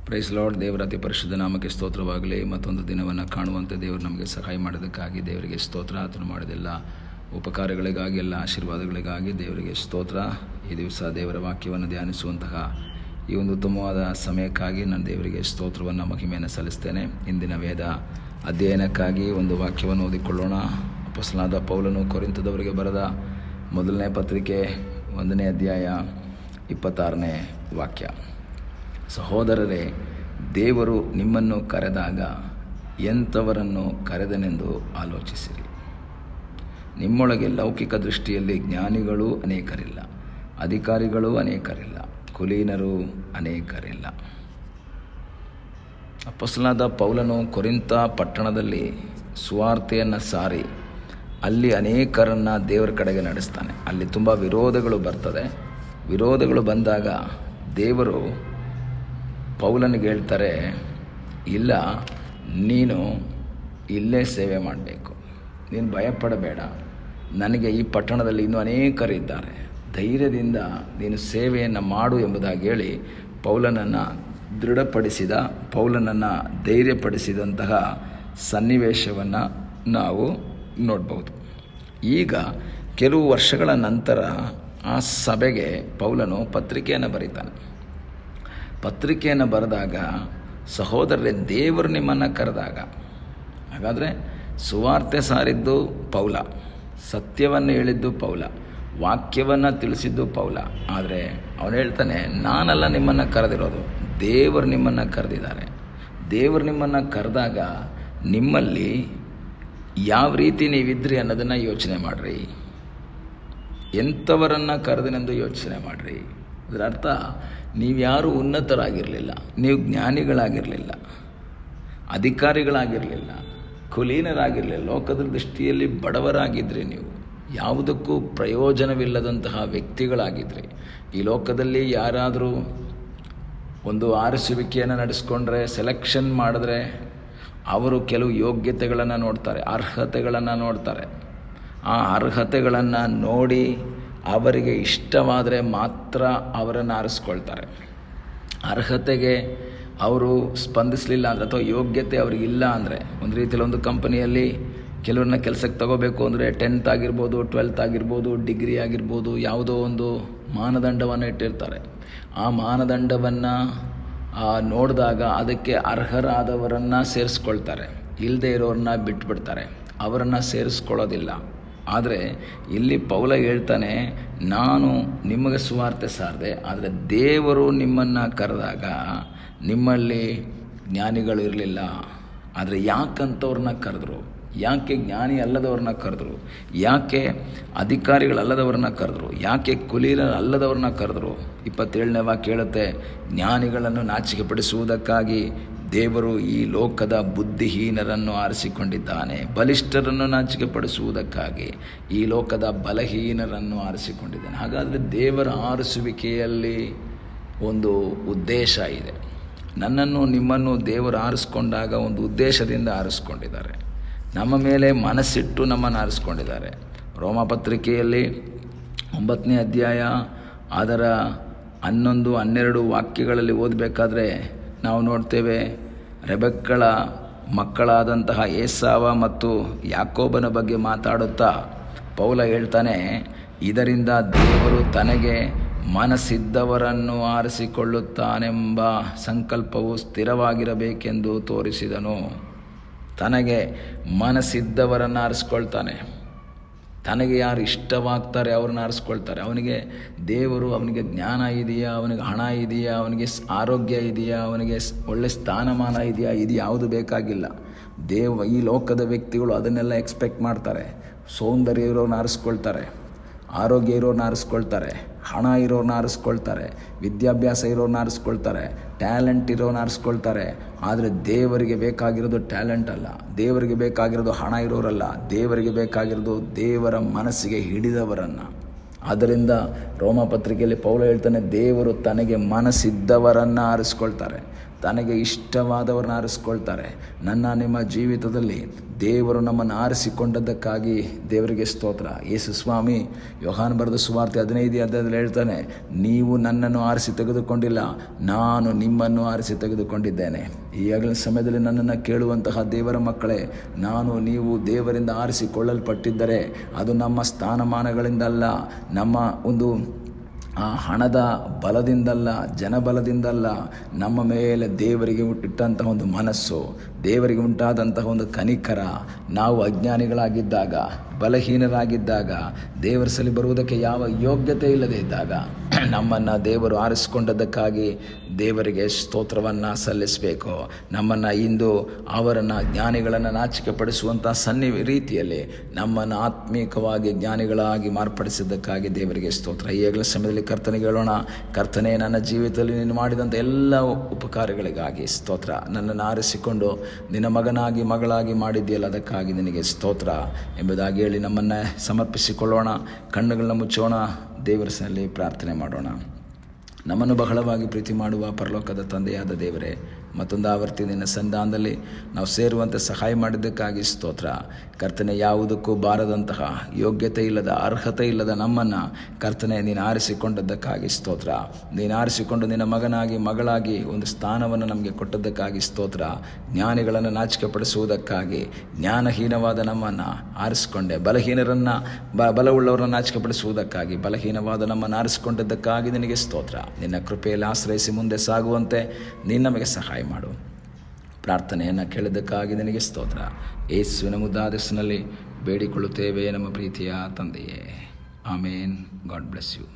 Price lord. ದೇವರ ಅತಿ ಪರಿಶುದ್ಧ ನಾಮಕ್ಕೆ ಸ್ತೋತ್ರವಾಗಲಿ. ಮತ್ತೊಂದು ದಿನವನ್ನು ಕಾಣುವಂತೆ ದೇವರು ನಮಗೆ ಸಹಾಯ ಮಾಡೋದಕ್ಕಾಗಿ ದೇವರಿಗೆ ಸ್ತೋತ್ರ. ಆತನು ಮಾಡಿದೆಲ್ಲ ಉಪಕಾರಗಳಿಗಾಗಿ, ಎಲ್ಲ ಆಶೀರ್ವಾದಗಳಿಗಾಗಿ ದೇವರಿಗೆ ಸ್ತೋತ್ರ. ಈ ದಿವಸ ದೇವರ ವಾಕ್ಯವನ್ನು ಧ್ಯಾನಿಸುವಂತಹ ಈ ಒಂದು ಉತ್ತಮವಾದ ಸಮಯಕ್ಕಾಗಿ ನಾನು ದೇವರಿಗೆ ಸ್ತೋತ್ರವನ್ನು, ಮಹಿಮೆಯನ್ನು ಸಲ್ಲಿಸ್ತೇನೆ. ಇಂದಿನ ವೇದ ಅಧ್ಯಯನಕ್ಕಾಗಿ ಒಂದು ವಾಕ್ಯವನ್ನು ಓದಿಕೊಳ್ಳೋಣ. ಅಪೊಸ್ತಲನಾದ ಪೌಲನು ಕೊರಿಂಥದವರಿಗೆ ಬರೆದ ಮೊದಲನೇ ಪತ್ರಿಕೆ 1ನೇ ಅಧ್ಯಾಯ 26ನೇ ವಾಕ್ಯ. ಸಹೋದರರೇ, ದೇವರು ನಿಮ್ಮನ್ನು ಕರೆದಾಗ ಎಂಥವರನ್ನು ಕರೆದನೆಂದು ಆಲೋಚಿಸಿರಿ. ನಿಮ್ಮೊಳಗೆ ಲೌಕಿಕ ದೃಷ್ಟಿಯಲ್ಲಿ ಜ್ಞಾನಿಗಳೂ ಅನೇಕರಿಲ್ಲ, ಅಧಿಕಾರಿಗಳೂ ಅನೇಕರಿಲ್ಲ, ಕುಲೀನರೂ ಅನೇಕರಿಲ್ಲ. ಅಪೊಸ್ತಲನಾದ ಪೌಲನು ಕೊರಿಂಥ ಪಟ್ಟಣದಲ್ಲಿ ಸುವಾರ್ತೆಯನ್ನು ಸಾರಿ ಅಲ್ಲಿ ಅನೇಕರನ್ನು ದೇವರ ಕಡೆಗೆ ನಡೆಸ್ತಾನೆ. ಅಲ್ಲಿ ತುಂಬ ವಿರೋಧಗಳು ಬರ್ತದೆ. ವಿರೋಧಗಳು ಬಂದಾಗ ದೇವರು ಪೌಲನಿಗೆ ಹೇಳ್ತಾರೆ, ಇಲ್ಲ, ನೀನು ಇಲ್ಲೇ ಸೇವೆ ಮಾಡಬೇಕು, ನೀನು ಭಯಪಡಬೇಡ, ನನಗೆ ಈ ಪಟ್ಟಣದಲ್ಲಿ ಇನ್ನೂ ಅನೇಕರಿದ್ದಾರೆ, ಧೈರ್ಯದಿಂದ ನೀನು ಸೇವೆಯನ್ನು ಮಾಡು ಎಂಬುದಾಗಿ ಹೇಳಿ ಪೌಲನನ್ನು ದೃಢಪಡಿಸಿದ, ಪೌಲನನ್ನು ಧೈರ್ಯಪಡಿಸಿದಂತಹ ಸನ್ನಿವೇಶವನ್ನು ನಾವು ನೋಡ್ಬೋದು. ಈಗ ಕೆಲವು ವರ್ಷಗಳ ನಂತರ ಆ ಸಭೆಗೆ ಪೌಲನು ಪತ್ರಿಕೆಯನ್ನು ಬರೀತಾನೆ. ಪತ್ರಿಕೆಯನ್ನು ಬರೆದಾಗ, ಸಹೋದರರೇ, ದೇವರು ನಿಮ್ಮನ್ನು ಕರೆದಾಗ, ಹಾಗಾದರೆ ಸುವಾರ್ತೆ ಸಾರಿದ್ದು ಪೌಲ, ಸತ್ಯವನ್ನು ಹೇಳಿದ್ದು ಪೌಲ, ವಾಕ್ಯವನ್ನು ತಿಳಿಸಿದ್ದು ಪೌಲ. ಆದರೆ ಅವನು ಹೇಳ್ತಾನೆ, ನಾನಲ್ಲ ನಿಮ್ಮನ್ನು ಕರೆದಿರೋದು, ದೇವರು ನಿಮ್ಮನ್ನು ಕರೆದಿದ್ದಾರೆ. ದೇವರು ನಿಮ್ಮನ್ನು ಕರೆದಾಗ ನಿಮ್ಮಲ್ಲಿ ಯಾವ ರೀತಿ ನೀವಿದ್ರಿ ಅನ್ನೋದನ್ನು ಯೋಚನೆ ಮಾಡಿರಿ. ಎಂಥವರನ್ನು ಕರೆದನೆಂದು ಯೋಚನೆ ಮಾಡಿರಿ. ಅದರ ಅರ್ಥ, ನೀವ್ಯಾರೂ ಉನ್ನತರಾಗಿರಲಿಲ್ಲ, ನೀವು ಜ್ಞಾನಿಗಳಾಗಿರಲಿಲ್ಲ, ಅಧಿಕಾರಿಗಳಾಗಿರಲಿಲ್ಲ, ಕುಲೀನರಾಗಿರಲಿಲ್ಲ, ಲೋಕದ ದೃಷ್ಟಿಯಲ್ಲಿ ಬಡವರಾಗಿದ್ರಿ. ನೀವು ಯಾವುದಕ್ಕೂ ಪ್ರಯೋಜನವಿಲ್ಲದಂತಹ ವ್ಯಕ್ತಿಗಳಾಗಿದ್ರಿ. ಈ ಲೋಕದಲ್ಲಿ ಯಾರಾದರೂ ಒಂದು ಆರಿಸುವಿಕೆಯನ್ನು ನಡೆಸ್ಕೊಂಡ್ರೆ, ಸೆಲೆಕ್ಷನ್ ಮಾಡಿದ್ರೆ ಅವರು ಕೆಲವು ಯೋಗ್ಯತೆಗಳನ್ನು ನೋಡ್ತಾರೆ, ಅರ್ಹತೆಗಳನ್ನು ನೋಡ್ತಾರೆ. ಆ ಅರ್ಹತೆಗಳನ್ನು ನೋಡಿ ಅವರಿಗೆ ಇಷ್ಟವಾದರೆ ಮಾತ್ರ ಅವರನ್ನು ಆರಿಸ್ಕೊಳ್ತಾರೆ. ಅರ್ಹತೆಗೆ ಅವರು ಸ್ಪಂದಿಸಲಿಲ್ಲ ಅಂದರೆ, ಅಥವಾ ಯೋಗ್ಯತೆ ಅವ್ರಿಗಿಲ್ಲ ಅಂದರೆ, ಒಂದು ರೀತಿಯಲ್ಲಿ ಒಂದು ಕಂಪನಿಯಲ್ಲಿ ಕೆಲವ್ರನ್ನ ಕೆಲಸಕ್ಕೆ ತಗೋಬೇಕು ಅಂದರೆ 10th ಆಗಿರ್ಬೋದು, 12th ಆಗಿರ್ಬೋದು, ಡಿಗ್ರಿ ಆಗಿರ್ಬೋದು, ಯಾವುದೋ ಒಂದು ಮಾನದಂಡವನ್ನು ಇಟ್ಟಿರ್ತಾರೆ. ಆ ಮಾನದಂಡವನ್ನು ನೋಡಿದಾಗ ಅದಕ್ಕೆ ಅರ್ಹರಾದವರನ್ನು ಸೇರಿಸ್ಕೊಳ್ತಾರೆ, ಇಲ್ಲದೆ ಇರೋರನ್ನ ಬಿಟ್ಬಿಡ್ತಾರೆ, ಅವರನ್ನು ಸೇರಿಸ್ಕೊಳ್ಳೋದಿಲ್ಲ. ಆದರೆ ಇಲ್ಲಿ ಪೌಲ ಹೇಳ್ತಾನೆ, ನಾನು ನಿಮಗೆ ಸುವಾರ್ತೆ ಸಾರಿದೆ, ಆದರೆ ದೇವರು ನಿಮ್ಮನ್ನು ಕರೆದಾಗ ನಿಮ್ಮಲ್ಲಿ ಜ್ಞಾನಿಗಳು ಇರಲಿಲ್ಲ. ಆದರೆ ಯಾಕಂತವ್ರನ್ನ ಕರೆದ್ರು? ಯಾಕೆ ಜ್ಞಾನಿ ಅಲ್ಲದವ್ರನ್ನ ಕರೆದ್ರು? ಯಾಕೆ ಅಧಿಕಾರಿಗಳಲ್ಲದವ್ರನ್ನ ಕರೆದ್ರು? ಯಾಕೆ ಕುಲೀನರಲ್ಲದವ್ರನ್ನ ಕರೆದ್ರು? 27ನೇ ವಾಕ್ಯ ಹೇಳುತ್ತೆ, ಜ್ಞಾನಿಗಳನ್ನು ನಾಚಿಕೆಪಡಿಸುವುದಕ್ಕಾಗಿ ದೇವರು ಈ ಲೋಕದ ಬುದ್ಧಿಹೀನರನ್ನು ಆರಿಸಿಕೊಂಡಿದ್ದಾನೆ, ಬಲಿಷ್ಠರನ್ನು ನಾಚಿಕೆಪಡಿಸುವುದಕ್ಕಾಗಿ ಈ ಲೋಕದ ಬಲಹೀನರನ್ನು ಆರಿಸಿಕೊಂಡಿದ್ದಾನೆ. ಹಾಗಾದರೆ ದೇವರ ಆರಿಸುವಿಕೆಯಲ್ಲಿ ಒಂದು ಉದ್ದೇಶ ಇದೆ. ನನ್ನನ್ನು ನಿಮ್ಮನ್ನು ದೇವರು ಆರಿಸ್ಕೊಂಡಾಗ ಒಂದು ಉದ್ದೇಶದಿಂದ ಆರಿಸ್ಕೊಂಡಿದ್ದಾರೆ. ನಮ್ಮ ಮೇಲೆ ಮನಸ್ಸಿಟ್ಟು ನಮ್ಮನ್ನು ಆರಿಸ್ಕೊಂಡಿದ್ದಾರೆ. ರೋಮಪತ್ರಿಕೆಯಲ್ಲಿ 9ನೇ ಅಧ್ಯಾಯ ಅದರ 11, 12 ವಾಕ್ಯಗಳಲ್ಲಿ ಓದಬೇಕಾದ್ರೆ ನಾವು ನೋಡ್ತೇವೆ, ರೆಬೆಕ್ಕಳ ಮಕ್ಕಳಾದಂತಹ ಏಸಾವ ಮತ್ತು ಯಾಕೋಬನ ಬಗ್ಗೆ ಮಾತಾಡುತ್ತಾ ಪೌಲ ಹೇಳ್ತಾನೆ, ಇದರಿಂದ ದೇವರು ತನಗೆ ಮನಸ್ಸಿದ್ದವರನ್ನು ಆರಿಸಿಕೊಳ್ಳುತ್ತಾನೆಂಬ ಸಂಕಲ್ಪವು ಸ್ಥಿರವಾಗಿರಬೇಕೆಂದು ತೋರಿಸಿದನು. ತನಗೆ ಮನಸ್ಸಿದ್ದವರನ್ನು ಆರಿಸ್ಕೊಳ್ತಾನೆ. ತನಗೆ ಯಾರು ಇಷ್ಟವಾಗ್ತಾರೆ ಅವ್ರನ್ನ ಆರಿಸ್ಕೊಳ್ತಾರೆ. ಅವನಿಗೆ ದೇವರು, ಅವನಿಗೆ ಜ್ಞಾನ ಇದೆಯಾ, ಅವನಿಗೆ ಹಣ ಇದೆಯಾ, ಅವನಿಗೆ ಆರೋಗ್ಯ ಇದೆಯಾ, ಅವನಿಗೆ ಒಳ್ಳೆ ಸ್ಥಾನಮಾನ ಇದೆಯಾ, ಇದು ಯಾವುದು ಬೇಕಾಗಿಲ್ಲ. ಈ ಲೋಕದ ವ್ಯಕ್ತಿಗಳು ಅದನ್ನೆಲ್ಲ ಎಕ್ಸ್ಪೆಕ್ಟ್ ಮಾಡ್ತಾರೆ. ಸೌಂದರ್ಯ ಇರೋರನ್ನ ಆರಿಸ್ಕೊಳ್ತಾರೆ, ಆರೋಗ್ಯ ಇರೋರನ್ನ ಆರಿಸ್ಕೊಳ್ತಾರೆ, ಹಣ ಇರೋರನ್ನ ಆರಿಸ್ಕೊಳ್ತಾರೆ, ವಿದ್ಯಾಭ್ಯಾಸ ಇರೋರನ್ನ ಆರಿಸ್ಕೊಳ್ತಾರೆ, ಟ್ಯಾಲೆಂಟ್ ಇರೋರನ್ನ ಆರಿಸ್ಕೊಳ್ತಾರೆ. ಆದರೆ ದೇವರಿಗೆ ಬೇಕಾಗಿರೋದು ಟ್ಯಾಲೆಂಟ್ ಅಲ್ಲ, ದೇವರಿಗೆ ಬೇಕಾಗಿರೋದು ಹಣ ಇರೋರಲ್ಲ, ದೇವರಿಗೆ ಬೇಕಾಗಿರೋದು ದೇವರ ಮನಸ್ಸಿಗೆ ಹಿಡಿದವರನ್ನು. ಆದ್ದರಿಂದ ರೋಮಪತ್ರಿಕೆಯಲ್ಲಿ ಪೌಲ ಹೇಳ್ತಾನೆ, ದೇವರು ತನಗೆ ಮನಸ್ಸಿದ್ದವರನ್ನು ಆರಿಸ್ಕೊಳ್ತಾರೆ. ತನಗೆ ಇಷ್ಟವಾದವ್ರನ್ನ ಆರಿಸ್ಕೊಳ್ತಾರೆ. ನಿಮ್ಮ ಜೀವಿತದಲ್ಲಿ ದೇವರು ನಮ್ಮನ್ನು ಆರಿಸಿಕೊಂಡದ್ದಕ್ಕಾಗಿ ದೇವರಿಗೆ ಸ್ತೋತ್ರ. ಯೇಸು ಸ್ವಾಮಿ ಯೋಹಾನ ಬರೆದ ಸುವಾರ್ತೆ 15 ಅಧ್ಯಾಯದಲ್ಲಿ ಹೇಳ್ತಾನೆ, ನೀವು ನನ್ನನ್ನು ಆರಿಸಿ ತೆಗೆದುಕೊಂಡಿಲ್ಲ, ನಾನು ನಿಮ್ಮನ್ನು ಆರಿಸಿ ತೆಗೆದುಕೊಂಡಿದ್ದೇನೆ. ಈಗಾಗಲೇ ಸಮಯದಲ್ಲಿ ನನ್ನನ್ನು ಕೇಳುವಂತಹ ದೇವರ ಮಕ್ಕಳೇ, ನೀವು ದೇವರಿಂದ ಆರಿಸಿಕೊಳ್ಳಲ್ಪಟ್ಟಿದ್ದರೆ ಅದು ನಮ್ಮ ಸ್ಥಾನಮಾನಗಳಿಂದಲ್ಲ, ನಮ್ಮ ಒಂದು ಹಣದ ಬಲದಿಂದಲ್ಲ, ಜನಬಲದಿಂದಲ್ಲ, ನಮ್ಮ ಮೇಲೆ ದೇವರಿಗೆ ಇಟ್ಟಂತಹ ಒಂದು ಮನಸ್ಸು, ದೇವರಿಗೆ ಉಂಟಾದಂತಹ ಒಂದು ಕನಿಕರ. ನಾವು ಅಜ್ಞಾನಿಗಳಾಗಿದ್ದಾಗ, ಬಲಹೀನರಾಗಿದ್ದಾಗ, ದೇವರ ಸಲಿ ಬರುವುದಕ್ಕೆ ಯಾವ ಯೋಗ್ಯತೆ ಇಲ್ಲದೆ ಇದ್ದಾಗ ನಮ್ಮನ್ನು ದೇವರು ಆರಿಸಿಕೊಂಡದ್ದಕ್ಕಾಗಿ ದೇವರಿಗೆ ಸ್ತೋತ್ರವನ್ನು ಸಲ್ಲಿಸಬೇಕು. ನಮ್ಮನ್ನು ಇಂದು ಅವರನ್ನು ಜ್ಞಾನಿಗಳನ್ನು ನಾಚಿಕೆ ಪಡಿಸುವಂಥ ರೀತಿಯಲ್ಲಿ ನಮ್ಮನ್ನು ಆತ್ಮೀಕವಾಗಿ ಜ್ಞಾನಿಗಳಾಗಿ ಮಾರ್ಪಡಿಸಿದ್ದಕ್ಕಾಗಿ ದೇವರಿಗೆ ಸ್ತೋತ್ರ. ಈಗಲೇ ಸಮಯದಲ್ಲಿ ಕರ್ತನಿಗೆ ಹೇಳೋಣ, ಕರ್ತನೇ, ನನ್ನ ಜೀವಿತದಲ್ಲಿ ನೀನು ಮಾಡಿದಂಥ ಎಲ್ಲ ಉಪಕಾರಗಳಿಗಾಗಿ ಸ್ತೋತ್ರ. ನನ್ನನ್ನು ಆರಿಸಿಕೊಂಡು ನಿನ್ನ ಮಗನಾಗಿ ಮಗಳಾಗಿ ಮಾಡಿದ್ದೀಯಲ್ಲ, ಅದಕ್ಕಾಗಿ ನಿನಗೆ ಸ್ತೋತ್ರ ಎಂಬುದಾಗಿ ಹೇಳಿ ನಮ್ಮನ್ನು ಸಮರ್ಪಿಸಿಕೊಳ್ಳೋಣ. ಕಣ್ಣುಗಳನ್ನ ಮುಚ್ಚೋಣ, ದೇವರ ಸನ್ನಿಧಿಯಲ್ಲಿ ಪ್ರಾರ್ಥನೆ ಮಾಡೋಣ. ನಮ್ಮನ್ನು ಬಹಳವಾಗಿ ಪ್ರೀತಿ ಮಾಡುವ ಪರಲೋಕದ ತಂದೆಯಾದ ದೇವರೇ, ಮತ್ತೊಂದು ಆವರ್ತಿ ನಿನ್ನ ಸಂಧಾನದಲ್ಲಿ ನಾವು ಸೇರುವಂತೆ ಸಹಾಯ ಮಾಡಿದ್ದಕ್ಕಾಗಿ ಸ್ತೋತ್ರ. ಕರ್ತನೆ, ಯಾವುದಕ್ಕೂ ಬಾರದಂತಹ, ಯೋಗ್ಯತೆ ಇಲ್ಲದ, ಅರ್ಹತೆ ಇಲ್ಲದ ನಮ್ಮನ್ನು ಕರ್ತನೆ ನೀನು ಆರಿಸಿಕೊಂಡದ್ದಕ್ಕಾಗಿ ಸ್ತೋತ್ರ. ನೀನು ಆರಿಸಿಕೊಂಡು ನಿನ್ನ ಮಗನಾಗಿ ಮಗಳಾಗಿ ಒಂದು ಸ್ಥಾನವನ್ನು ನಮಗೆ ಕೊಟ್ಟದ್ದಕ್ಕಾಗಿ ಸ್ತೋತ್ರ. ಜ್ಞಾನಿಗಳನ್ನು ನಾಚಿಕೆ ಪಡಿಸುವುದಕ್ಕಾಗಿ ಜ್ಞಾನಹೀನವಾದ ನಮ್ಮನ್ನು ಆರಿಸಿಕೊಂಡೆ. ಬಲಹೀನರನ್ನು ಬಲವುಳ್ಳವರನ್ನು ನಾಚಿಕೆ ಪಡಿಸುವುದಕ್ಕಾಗಿ ಬಲಹೀನವಾದ ನಮ್ಮನ್ನು ಆರಿಸಿಕೊಂಡದ್ದಕ್ಕಾಗಿ ನಿನಗೆ ಸ್ತೋತ್ರ. ನಿನ್ನ ಕೃಪೆಯಲ್ಲಿ ಆಶ್ರಯಿಸಿ ಮುಂದೆ ಸಾಗುವಂತೆ ನೀನು ನಮಗೆ ಸಹಾಯ ಮಾಡು. ಪ್ರಾರ್ಥನೆಯನ್ನು ಕೇಳಿದ್ದಕ್ಕಾಗಿ ನಿನಗೆ ಸ್ತೋತ್ರ. ಯೇಸುವಿನ ಮುದ್ದಾದ ಹೆಸರಿನಲ್ಲಿ ಬೇಡಿಕೊಳ್ಳುತ್ತೇವೆ ನಮ್ಮ ಪ್ರೀತಿಯ ತಂದೆಯೇ. ಆಮೇನ್. God bless you.